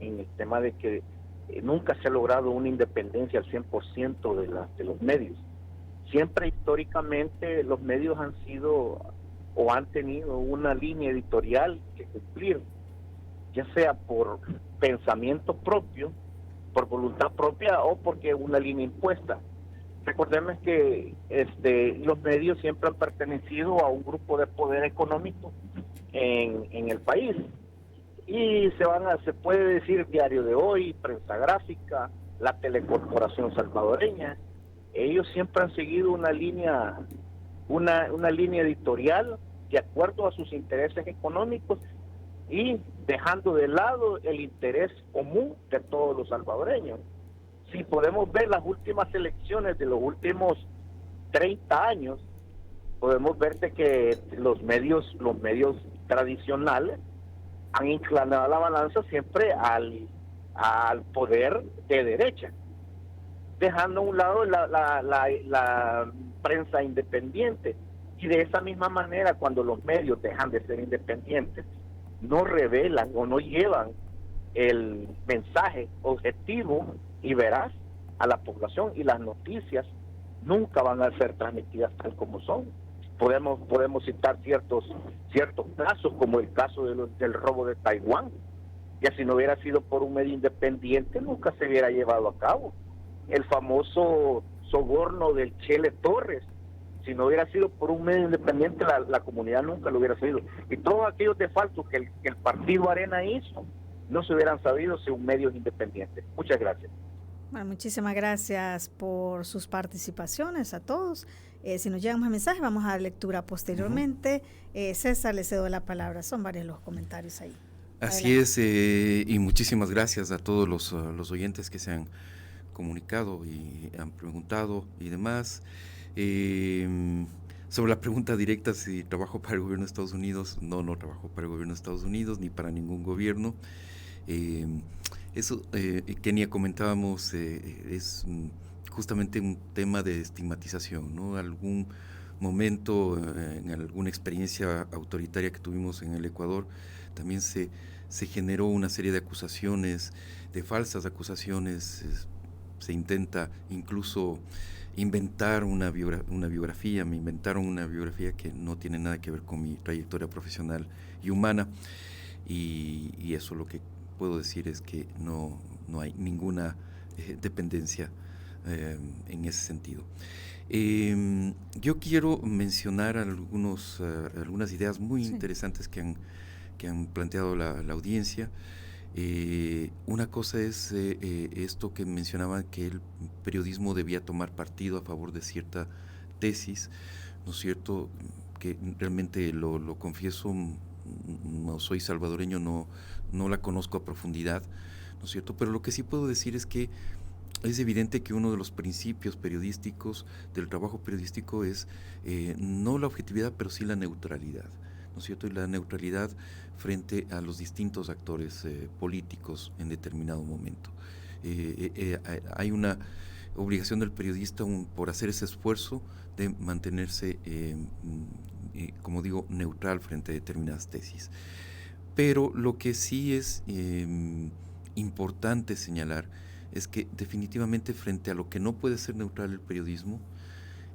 el tema de que nunca se ha logrado una independencia al 100% de los medios. Siempre históricamente los medios han sido o han tenido una línea editorial que cumplir, ya sea por pensamiento propio, por voluntad propia o porque una línea impuesta. Recordemos que los medios siempre han pertenecido a un grupo de poder económico en el país, y se puede decir Diario de Hoy, Prensa Gráfica, la Telecorporación Salvadoreña. Ellos siempre han seguido una línea editorial de acuerdo a sus intereses económicos y dejando de lado el interés común de todos los salvadoreños. Si podemos ver las últimas elecciones de los últimos 30 años, podemos ver de que los medios tradicionales han inclinado la balanza siempre al poder de derecha, dejando a un lado la prensa independiente. Y de esa misma manera, cuando los medios dejan de ser independientes, no revelan o no llevan el mensaje objetivo y veraz a la población, y las noticias nunca van a ser transmitidas tal como son. Podemos citar ciertos casos, como el caso del robo de Taiwán. Ya si no hubiera sido por un medio independiente, nunca se hubiera llevado a cabo. El famoso soborno del Chele Torres, si no hubiera sido por un medio independiente, la comunidad nunca lo hubiera sabido. Y todos aquellos desfaltos que el partido Arena hizo, no se hubieran sabido sin medios independientes. Muchas gracias. Bueno, muchísimas gracias por sus participaciones a todos. Si nos llegan más mensajes, vamos a dar lectura posteriormente. César, le cedo la palabra. Son varios los comentarios ahí. Así es, y muchísimas gracias a todos los oyentes que se han comunicado y han preguntado y demás. Sobre la pregunta directa, si trabajo para el gobierno de Estados Unidos, no trabajo para el gobierno de Estados Unidos ni para ningún gobierno. Eso, Kenia, comentábamos, es justamente un tema de estigmatización, ¿no? Algún momento, en alguna experiencia autoritaria que tuvimos en el Ecuador, también se generó una serie de acusaciones, de falsas acusaciones. Se intenta incluso inventar una biografía. Me inventaron una biografía que no tiene nada que ver con mi trayectoria profesional y humana, y eso lo que puedo decir es que no hay ninguna dependencia en ese sentido. Yo quiero mencionar algunas ideas muy interesantes que han planteado la audiencia. Una cosa es esto que mencionaban, que el periodismo debía tomar partido a favor de cierta tesis, ¿no es cierto? Que realmente lo confieso, no soy salvadoreño, no la conozco a profundidad, ¿no es cierto? Pero lo que sí puedo decir es que es evidente que uno de los principios periodísticos, del trabajo periodístico, es no la objetividad, pero sí la neutralidad, ¿no es cierto? Y la neutralidad frente a los distintos actores políticos en determinado momento. Hay una obligación del periodista por hacer ese esfuerzo de mantenerse, como digo, neutral frente a determinadas tesis. Pero lo que sí es importante señalar es que definitivamente frente a lo que no puede ser neutral el periodismo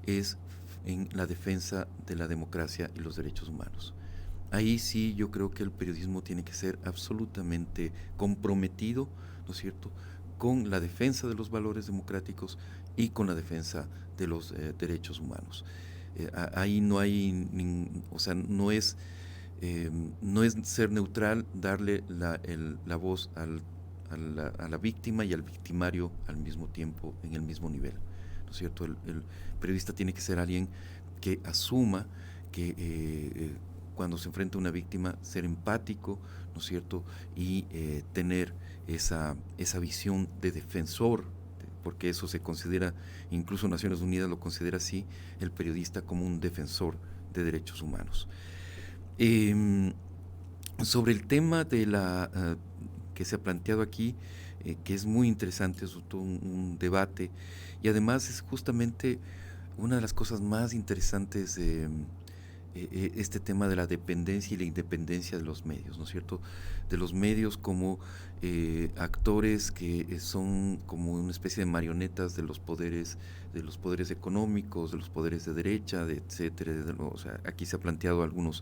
es en la defensa de la democracia y los derechos humanos. Ahí sí yo creo que el periodismo tiene que ser absolutamente comprometido, ¿no es cierto?, con la defensa de los valores democráticos y con la defensa de los derechos humanos. Ahí no hay, no es ser neutral darle la voz a la víctima y al victimario al mismo tiempo, en el mismo nivel, ¿no es cierto? El periodista tiene que ser alguien que asuma que cuando se enfrenta a una víctima, ser empático, ¿no es cierto? Y tener esa visión de defensor, porque eso se considera, incluso Naciones Unidas lo considera así, el periodista como un defensor de derechos humanos. Sobre el tema de que se ha planteado aquí, que es muy interesante, es todo un debate, y además es justamente una de las cosas más interesantes de este tema de la dependencia y la independencia de los medios, ¿no es cierto? De los medios como actores que son como una especie de marionetas de los poderes económicos, de los poderes de derecha, etcétera. O sea, aquí se ha planteado, algunos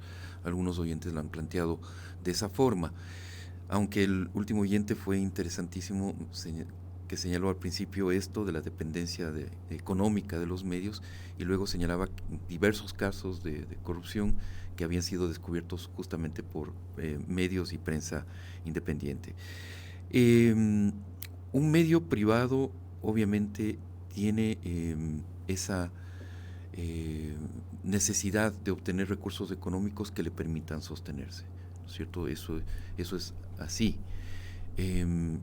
oyentes lo han planteado de esa forma. Aunque el último oyente fue interesantísimo, que señaló al principio esto de la dependencia económica de los medios, y luego señalaba diversos casos de corrupción que habían sido descubiertos justamente por medios y prensa independiente. Un medio privado obviamente tiene esa necesidad de obtener recursos económicos que le permitan sostenerse, ¿no es cierto? Eso es así.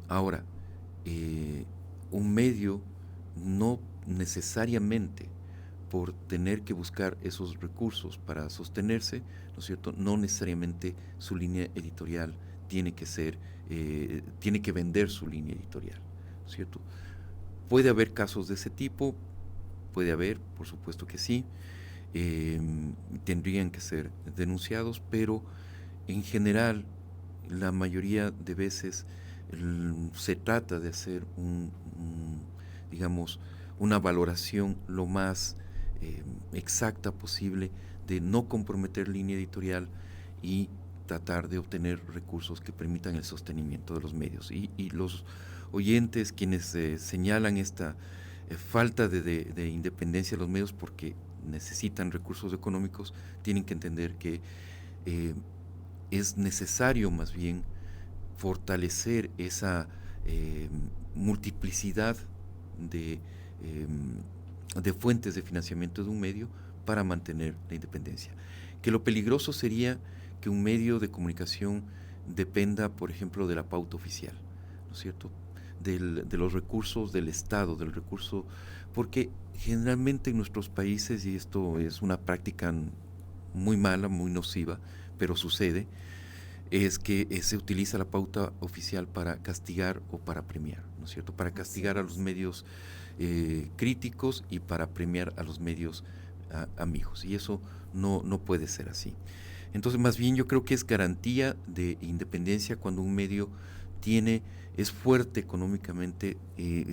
Ahora, un medio no necesariamente por tener que buscar esos recursos para sostenerse, ¿no es cierto?, no necesariamente su línea editorial tiene que vender su línea editorial, ¿no es cierto? Puede haber casos de ese tipo, puede haber, por supuesto que sí, tendrían que ser denunciados, pero en general, la mayoría de veces se trata de hacer digamos, una valoración lo más exacta posible, de no comprometer línea editorial y tratar de obtener recursos que permitan el sostenimiento de los medios. Y los oyentes, quienes señalan esta falta de independencia de los medios porque necesitan recursos económicos, tienen que entender que es necesario más bien fortalecer esa multiplicidad de fuentes de financiamiento de un medio para mantener la independencia. Que lo peligroso sería que un medio de comunicación dependa, por ejemplo, de la pauta oficial, ¿no es cierto?, de los recursos del Estado, del recurso, porque generalmente en nuestros países, y esto es una práctica muy mala, muy nociva, pero sucede, es que se utiliza la pauta oficial para castigar o para premiar, ¿no es cierto?, para castigar a los medios críticos y para premiar a los medios amigos, y eso no puede ser así. Entonces, más bien yo creo que es garantía de independencia cuando un medio es fuerte económicamente,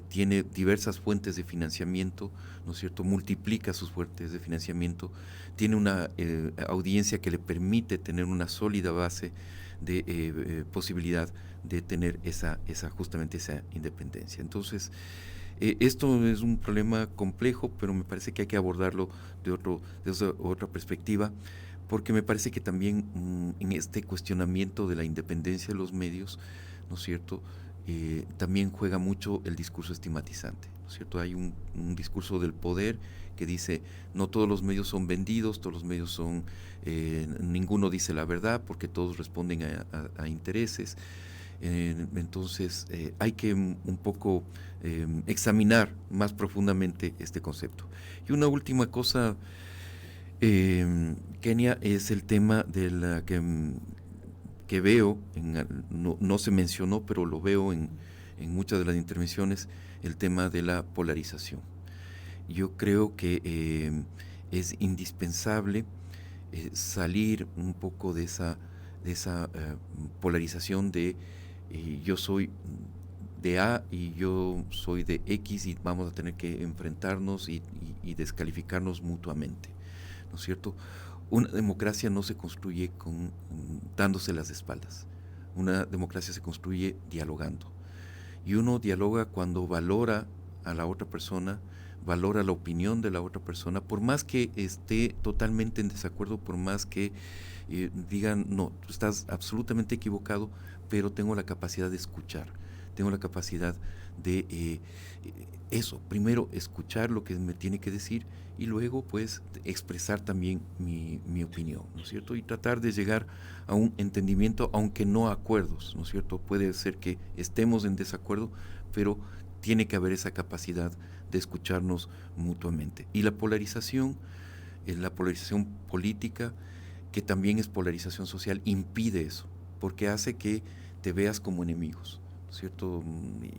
tiene diversas fuentes de financiamiento, ¿no es cierto?, multiplica sus fuentes de financiamiento, tiene una audiencia que le permite tener una sólida base de posibilidad de tener justamente esa independencia. Entonces, esto es un problema complejo, pero me parece que hay que abordarlo de otra perspectiva, porque me parece que también en este cuestionamiento de la independencia de los medios, ¿no es cierto?, también juega mucho el discurso estigmatizante, ¿no es cierto? Hay un discurso del poder que dice, no todos los medios son vendidos, todos los medios son, ninguno dice la verdad porque todos responden a intereses. Entonces hay que un poco examinar más profundamente este concepto. Y una última cosa, Kenia, es el tema de la que veo, no se mencionó, pero lo veo en muchas de las intervenciones, el tema de la polarización. Yo creo que es indispensable salir un poco de esa polarización de yo soy de A y yo soy de X y vamos a tener que enfrentarnos y descalificarnos mutuamente, ¿no es cierto? Una democracia no se construye dándose las espaldas. Una democracia se construye dialogando. Y uno dialoga cuando valora a la otra persona, valora la opinión de la otra persona, por más que esté totalmente en desacuerdo, por más que digan, no, tú estás absolutamente equivocado, pero tengo la capacidad de escuchar, tengo la capacidad de primero escuchar lo que me tiene que decir y luego pues expresar también mi opinión, ¿no es cierto? Y tratar de llegar a un entendimiento, aunque no a acuerdos, ¿no es cierto? Puede ser que estemos en desacuerdo, pero tiene que haber esa capacidad de escucharnos mutuamente. Y la polarización política, que también es polarización social, impide eso, porque hace que te veas como enemigos, ¿cierto?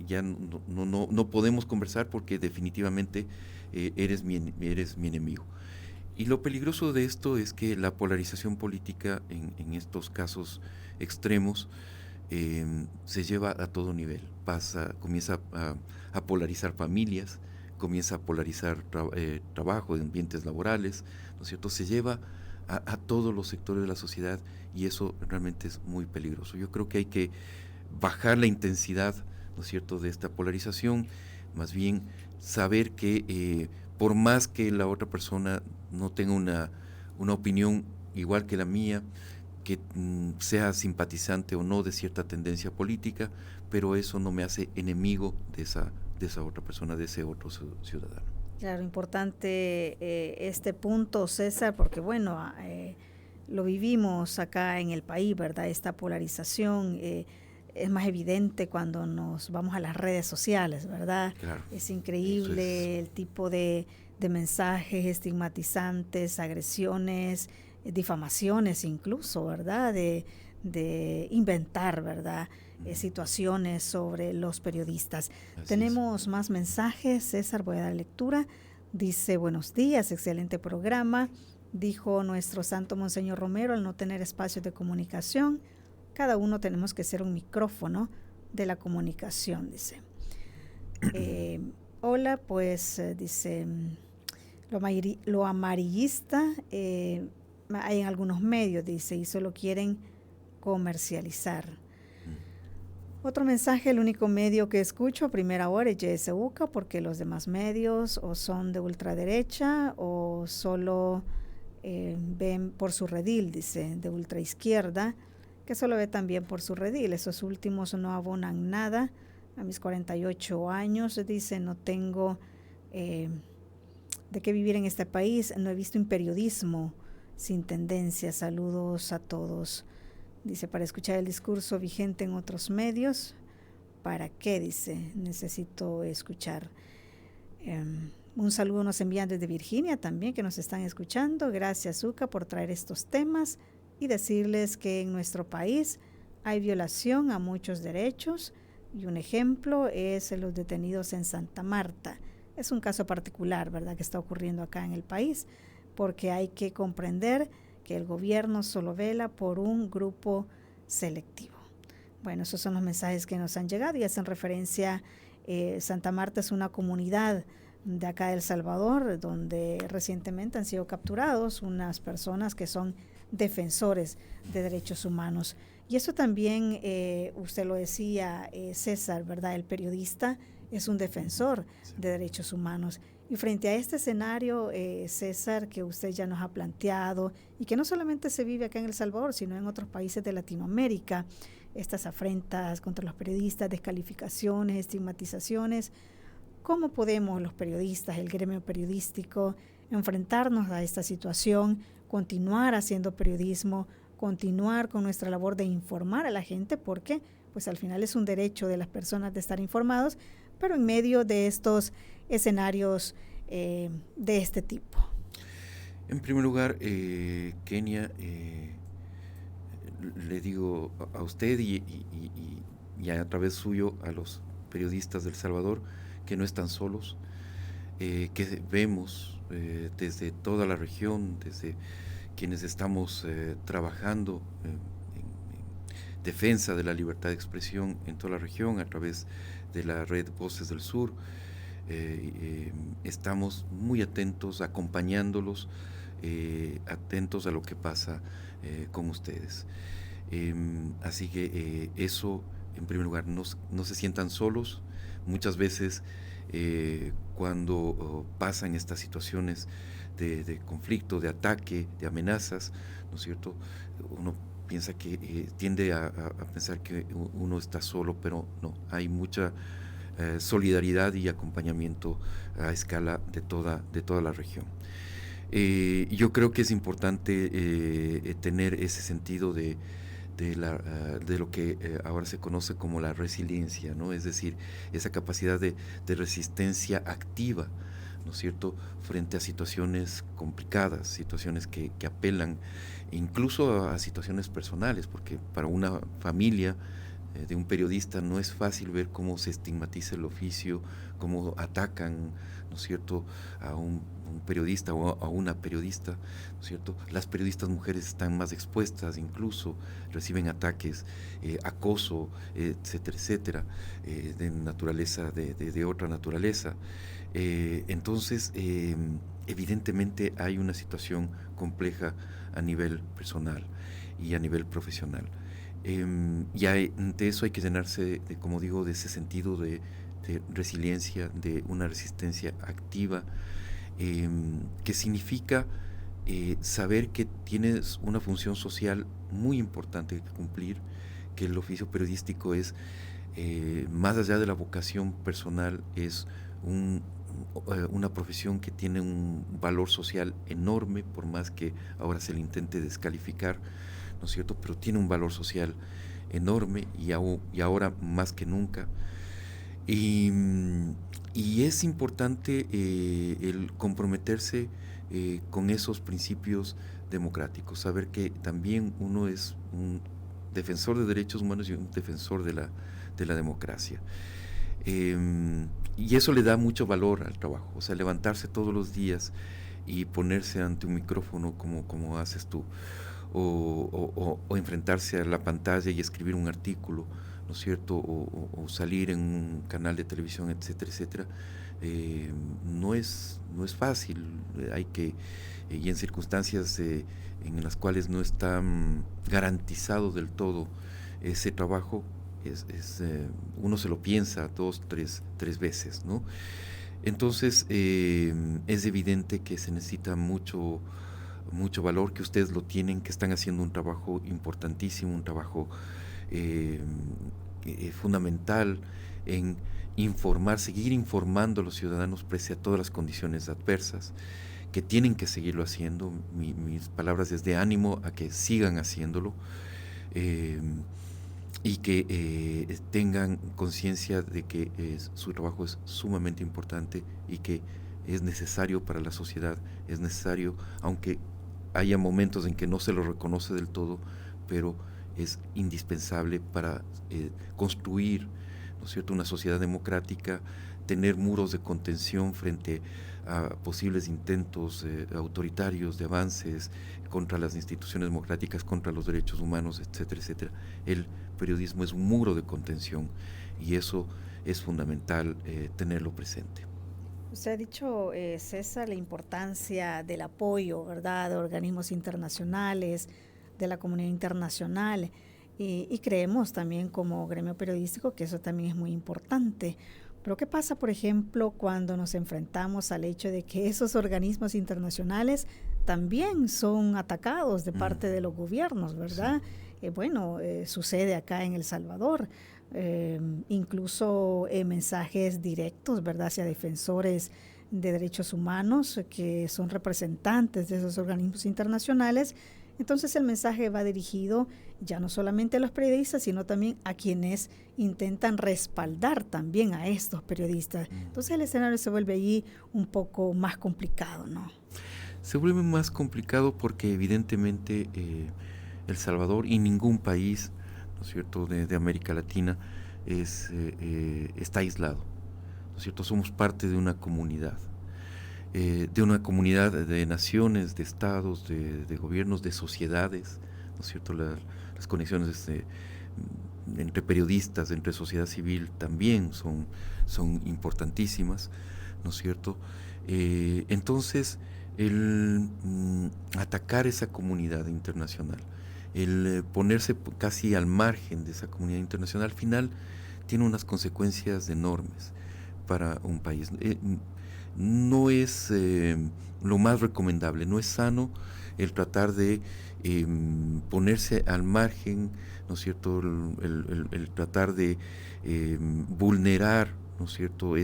Ya no podemos conversar porque definitivamente eres mi enemigo. Y lo peligroso de esto es que la polarización política en estos casos extremos se lleva a todo nivel. Comienza a polarizar familias, comienza a polarizar trabajo, ambientes laborales, ¿no es cierto? Se lleva a todos los sectores de la sociedad y eso realmente es muy peligroso. Yo creo que hay que bajar la intensidad, ¿no es cierto?, de esta polarización, más bien saber que por más que la otra persona no tenga una opinión igual que la mía, que sea simpatizante o no de cierta tendencia política, pero eso no me hace enemigo de esa otra persona, de ese otro ciudadano. Claro, importante este punto, César, porque bueno, lo vivimos acá en el país, ¿verdad? Esta polarización es más evidente cuando nos vamos a las redes sociales, ¿verdad? Claro. Es increíble el tipo de mensajes estigmatizantes, agresiones, difamaciones incluso, ¿verdad? De inventar, ¿verdad? Situaciones sobre los periodistas. Tenemos más mensajes, César, voy a dar lectura. Dice, buenos días, excelente programa. Dijo nuestro santo Monseñor Romero, al no tener espacios de comunicación, cada uno tenemos que ser un micrófono de la comunicación, dice. Hola, pues, dice, lo amarillista hay en algunos medios, dice, y solo quieren comercializar. Otro mensaje, el único medio que escucho a primera hora es YSUCA, porque los demás medios o son de ultraderecha o solo ven por su redil, dice, de ultraizquierda, que solo ve también por su redil. Esos últimos no abonan nada. A mis 48 años, dice, no tengo de qué vivir en este país, no he visto un periodismo sin tendencia. Saludos a todos. Dice, para escuchar el discurso vigente en otros medios, ¿para qué? Dice, necesito escuchar. Un saludo nos envían desde Virginia también, que nos están escuchando. Gracias, Zucca, por traer estos temas y decirles que en nuestro país hay violación a muchos derechos y un ejemplo es los detenidos en Santa Marta. Es un caso particular, ¿verdad?, que está ocurriendo acá en el país, porque hay que comprender que el gobierno solo vela por un grupo selectivo. Bueno, esos son los mensajes que nos han llegado y hacen referencia. Santa Marta es una comunidad de acá de El Salvador, donde recientemente han sido capturados unas personas que son defensores de derechos humanos. Y eso también, usted lo decía, César, ¿verdad? El periodista es un defensor de derechos humanos. Y frente a este escenario, César, que usted ya nos ha planteado y que no solamente se vive acá en El Salvador, sino en otros países de Latinoamérica, estas afrentas contra los periodistas, descalificaciones, estigmatizaciones, ¿cómo podemos los periodistas, el gremio periodístico, enfrentarnos a esta situación, continuar haciendo periodismo, continuar con nuestra labor de informar a la gente? Porque pues al final es un derecho de las personas de estar informados, pero en medio de estos escenarios de este tipo. En primer lugar, Kenia, le digo a usted y a través suyo a los periodistas de El Salvador que no están solos, que vemos desde toda la región, desde quienes estamos trabajando en defensa de la libertad de expresión en toda la región a través de la red Voces del Sur. Estamos muy atentos, acompañándolos, atentos a lo que pasa con ustedes. Así que eso, en primer lugar, no se sientan solos. Muchas veces cuando pasan estas situaciones de conflicto, de ataque, de amenazas, ¿no es cierto?, uno piensa que tiende a pensar que uno está solo, pero no, hay mucha solidaridad y acompañamiento a escala de toda la región. Yo creo que es importante tener ese sentido de de lo que ahora se conoce como la resiliencia, ¿no? Es decir, esa capacidad de resistencia activa, ¿no es cierto?, frente a situaciones complicadas, situaciones que apelan incluso a situaciones personales, porque para una familia de un periodista no es fácil ver cómo se estigmatiza el oficio, cómo atacan, ¿no es cierto?, a un periodista o a una periodista, ¿no es cierto? Las periodistas mujeres están más expuestas, incluso reciben ataques, acoso, etcétera, etcétera, de naturaleza, de otra naturaleza. Entonces, evidentemente hay una situación compleja a nivel personal y a nivel profesional. Y ante eso hay que llenarse, como digo, de ese sentido de resiliencia, de una resistencia activa, que significa saber que tienes una función social muy importante que cumplir, que el oficio periodístico es, más allá de la vocación personal, es una profesión que tiene un valor social enorme, por más que ahora se le intente descalificar, ¿no es cierto?, pero tiene un valor social enorme y ahora más que nunca. Y es importante el comprometerse con esos principios democráticos, saber que también uno es un defensor de derechos humanos y un defensor de la democracia. Y eso le da mucho valor al trabajo, o sea, levantarse todos los días y ponerse ante un micrófono como haces tú, o enfrentarse a la pantalla y escribir un artículo, ¿no es cierto?, o salir en un canal de televisión, etcétera, etcétera, no es fácil. Y en circunstancias en las cuales no está garantizado del todo ese trabajo, uno se lo piensa 2, 3 veces, ¿no? Entonces, es evidente que se necesita mucho valor, que ustedes lo tienen, que están haciendo un trabajo importantísimo, un trabajo fundamental en seguir informando a los ciudadanos pese a todas las condiciones adversas, que tienen que seguirlo haciendo. Mis palabras es de ánimo a que sigan haciéndolo, y que tengan conciencia de que su trabajo es sumamente importante y que es necesario para la sociedad, es necesario, aunque haya momentos en que no se lo reconoce del todo, pero es indispensable para construir, ¿no es cierto?, una sociedad democrática, tener muros de contención frente a posibles intentos autoritarios de avances contra las instituciones democráticas, contra los derechos humanos, etcétera, etcétera. El periodismo es un muro de contención y eso es fundamental tenerlo presente. Usted ha dicho, César, la importancia del apoyo, ¿verdad?, de organismos internacionales, de la comunidad internacional, y creemos también como gremio periodístico que eso también es muy importante. Pero ¿qué pasa, por ejemplo, cuando nos enfrentamos al hecho de que esos organismos internacionales también son atacados de parte de los gobiernos, ¿verdad? Sí. Sucede acá en El Salvador. Incluso mensajes directos, ¿verdad?, hacia defensores de derechos humanos que son representantes de esos organismos internacionales. Entonces el mensaje va dirigido ya no solamente a los periodistas, sino también a quienes intentan respaldar también a estos periodistas. Entonces el escenario se vuelve allí un poco más complicado, ¿no? Se vuelve más complicado porque evidentemente El Salvador y ningún país, ¿no es cierto?, de América Latina está aislado, ¿no es cierto? Somos parte de una comunidad. De naciones, de estados, de gobiernos, de sociedades, ¿no es cierto? Las conexiones entre periodistas, entre sociedad civil también son importantísimas, ¿no es cierto? Entonces, el atacar esa comunidad internacional, el ponerse casi al margen de esa comunidad internacional, al final tiene unas consecuencias enormes para un país. No es lo más recomendable, no es sano el tratar de ponerse al margen, ¿no es cierto?, el tratar de vulnerar, ¿no es cierto?,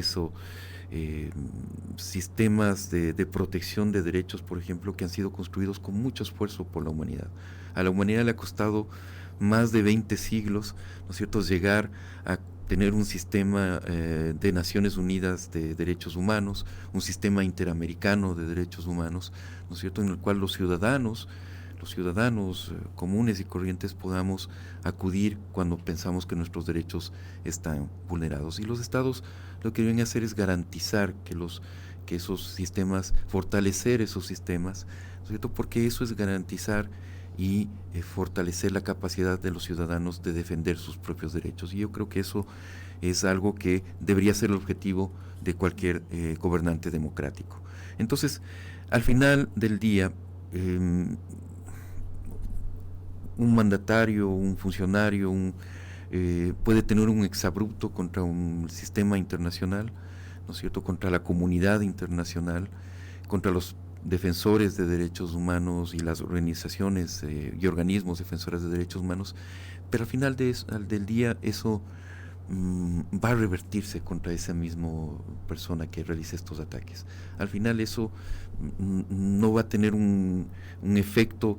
sistemas de protección de derechos, por ejemplo, que han sido construidos con mucho esfuerzo por la humanidad. A la humanidad le ha costado más de 20 siglos, ¿no es cierto?, llegar a tener un sistema de Naciones Unidas de Derechos Humanos, un sistema interamericano de derechos humanos, ¿no es cierto?, en el cual los ciudadanos comunes y corrientes podamos acudir cuando pensamos que nuestros derechos están vulnerados. Y los estados lo que deben hacer es garantizar que esos sistemas, fortalecer esos sistemas, ¿no es cierto?, porque eso es garantizar y fortalecer la capacidad de los ciudadanos de defender sus propios derechos. Y yo creo que eso es algo que debería ser el objetivo de cualquier gobernante democrático. Entonces, al final del día, un mandatario, un funcionario, puede tener un exabrupto contra un sistema internacional, ¿no es cierto?, contra la comunidad internacional, contra los defensores de derechos humanos y las organizaciones y organismos defensores de derechos humanos, pero al final del día eso va a revertirse contra esa misma persona que realiza estos ataques. Al final eso no va a tener un efecto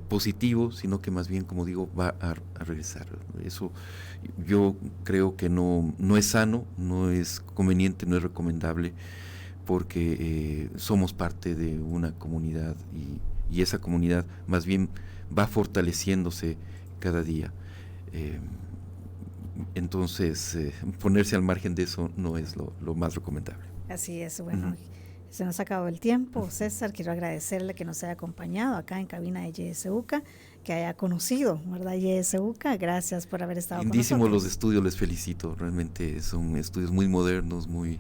positivo, sino que más bien, como digo, va a regresar. Eso yo creo que no es sano, no es conveniente, no es recomendable, porque somos parte de una comunidad y esa comunidad más bien va fortaleciéndose cada día. Entonces, ponerse al margen de eso no es lo más recomendable. Así es, bueno, se nos ha acabado el tiempo. César, quiero agradecerle que nos haya acompañado acá en cabina de YSUCA, que haya conocido, ¿verdad?, YSUCA. Gracias por haber estado Lindísimo con nosotros. Los estudios, les felicito, realmente son estudios muy modernos, muy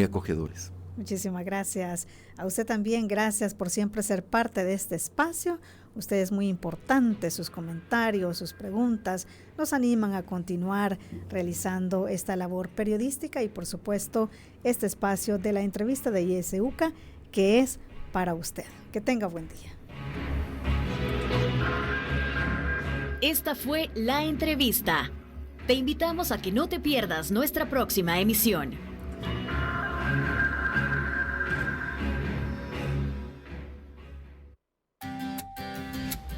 acogedores. Muchísimas gracias. A usted también, gracias por siempre ser parte de este espacio. Usted es muy importante, sus comentarios, sus preguntas nos animan a continuar realizando esta labor periodística y, por supuesto, este espacio de la entrevista de YSUCA, que es para usted. Que tenga buen día. Esta fue la entrevista. Te invitamos a que no te pierdas nuestra próxima emisión.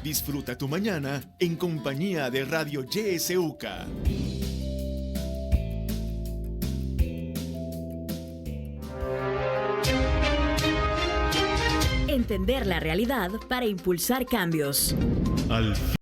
Disfruta tu mañana en compañía de Radio YSUCA. Entender la realidad para impulsar cambios.